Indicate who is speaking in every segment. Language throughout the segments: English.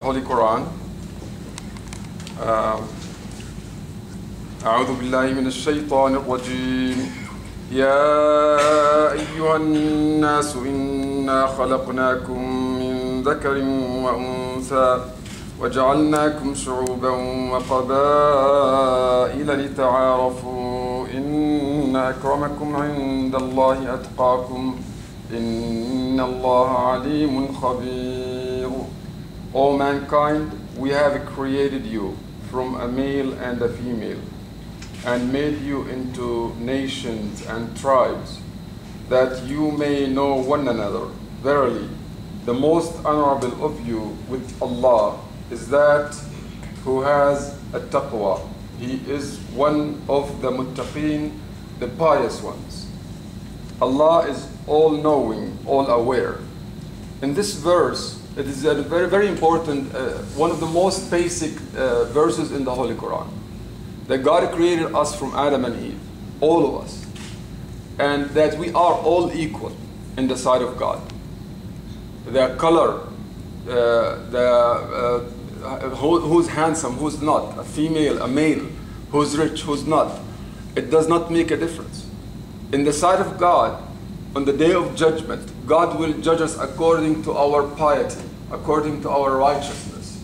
Speaker 1: Holy Qur'an. أعوذ بالله من الشيطان الرجيم. يا أيها الناس إنا خلقناكم من ذكر وأنثى وجعلناكم شعوبا وقبائل لتعارفوا إن أكرمكم عند الله أتقاكم إن الله عليم خبير. O mankind, we have created you from a male and a female, and made you into nations and tribes, that you may know one another. Verily, the most honorable of you with Allah is that who has a taqwa. He is one of the muttaqeen, the pious ones. Allah is all-knowing, all-aware. In this verse, it is a very, very important, one of the most basic verses in the Holy Quran. That God created us from Adam and Eve, all of us, and that we are all equal in the sight of God. The color, who's handsome, who's not, a female, a male, who's rich, who's not, it does not make a difference. In the sight of God, on the day of judgment, God will judge us according to our piety, according to our righteousness.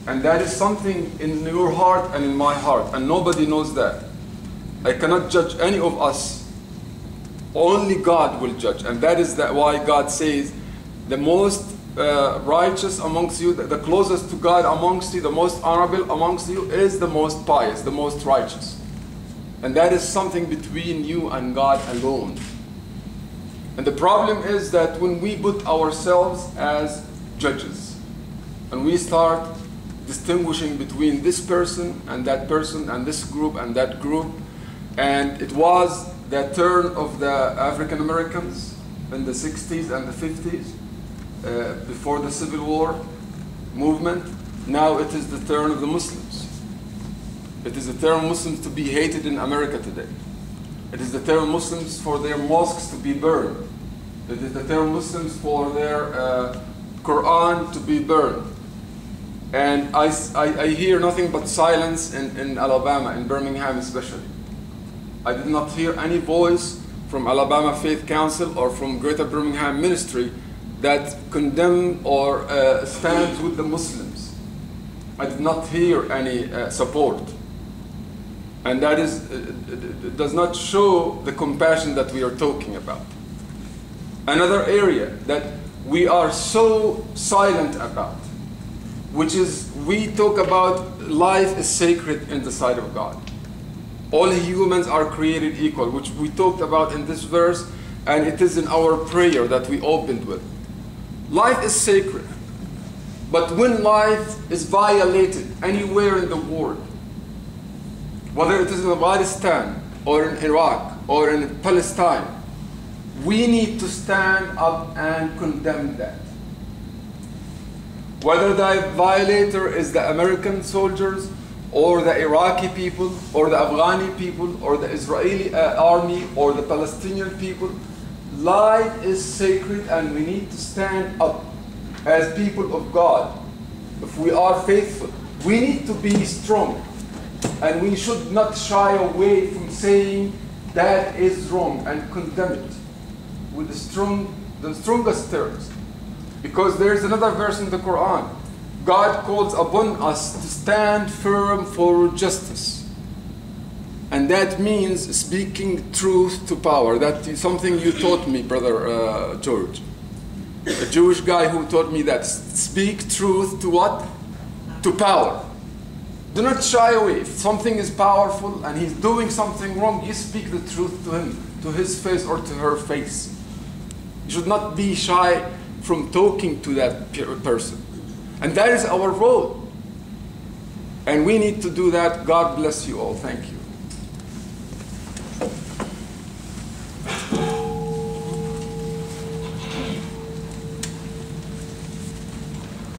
Speaker 1: And that is something in your heart and in my heart, and nobody knows that. I cannot judge any of us. Only God will judge, and that is why God says, the most righteous amongst you, the closest to God amongst you, the most honorable amongst you is the most pious, the most righteous. And that is something between you and God alone. And the problem is that when we put ourselves as judges, and we start distinguishing between this person and this group and that group, and it was the turn of the African Americans in the 60s and the 50s, before the Civil War movement. Now it is the turn of the Muslims. It is the turn of Muslims to be hated in America today. It is the turn of Muslims for their mosques to be burned. It is the turn of Muslims for their Qur'an to be burned. And I hear nothing but silence in Alabama, in Birmingham especially. I did not hear any voice from Alabama Faith Council or from Greater Birmingham Ministry that condemn or stands with the Muslims. I did not hear any support. And that does not show the compassion that we are talking about. Another area that we are so silent about, which is we talk about life is sacred in the sight of God. All humans are created equal, which we talked about in this verse, and it is in our prayer that we opened with. Life is sacred, but when life is violated anywhere in the world, whether it is in Afghanistan or in Iraq or in Palestine, we need to stand up and condemn that. Whether the violator is the American soldiers or the Iraqi people or the Afghani people or the Israeli army or the Palestinian people, life is sacred and we need to stand up as people of God. If we are faithful, we need to be strong. And we should not shy away from saying that is wrong and condemn it with the strongest terms. Because there is another verse in the Quran. God calls upon us to stand firm for justice. And that means speaking truth to power. That is something you taught me, Brother George. A Jewish guy who taught me that. Speak truth to what? To power. Do not shy away. If something is powerful and he's doing something wrong, you speak the truth to him, to his face or to her face. You should not be shy from talking to that person. And that is our role. And we need to do that. God bless you all. Thank you.